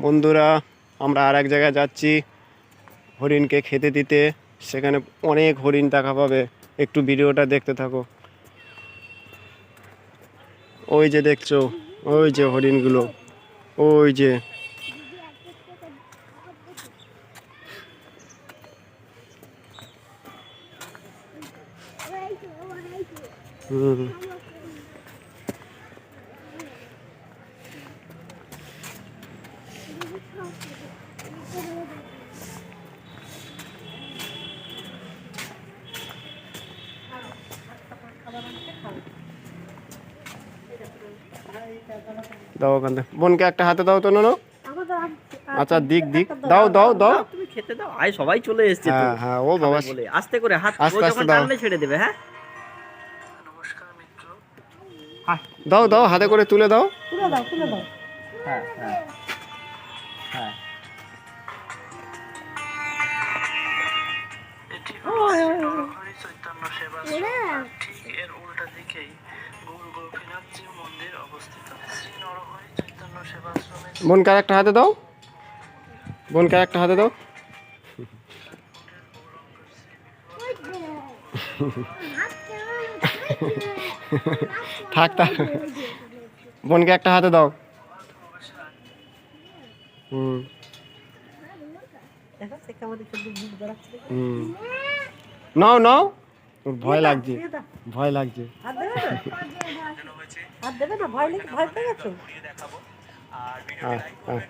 বন্ধুরা আমরা আর এক জায়গায় যাচ্ছি হরিণকে খেতে দিতে। সেখানে অনেক হরিণ দেখা পাবে, একটু ভিডিওটা দেখতে থাকো। ওই যে দেখছো, ওই যে হরিণগুলো, ওই যে। দাও ওখান থেকে বোনকে একটা হাতে দাও তো। নো আচ্ছা দিক দিক দাও দাও দাও, তুমি খেতে দাও। আয় সবাই চলে এসেছে তো। হ্যাঁ হ্যাঁ ও বাবা, বলে আস্তে করে হাত, ও আস্তে আস্তে যখন দাও, টানলে ছেড়ে দেবে। হ্যাঁ নমস্কার মিত্র। দাও দাও হাতে করে তুলে দাও। তুলে দাও তুলে দাও। হ্যাঁ হ্যাঁ হ্যাঁ। এটি নরহরি চৈতন্য সেবা ঠিক এর উল্টা দিকেই গৌর গোপীনাথজি মন্দির অবস্থিত। শ্রী নরহরি চৈতন্য সেবাশ্রমে বোনকে একটা হাতে দাও, বোনকে একটা হাতে দাও। থাক থাক, বোনকে একটা হাতে দাও। নাও নাও, ওর ভয় লাগছে, ভয় লাগছে। হাত দেবে না, ভয় পেয়ে গেছো। হ্যাঁ হ্যাঁ।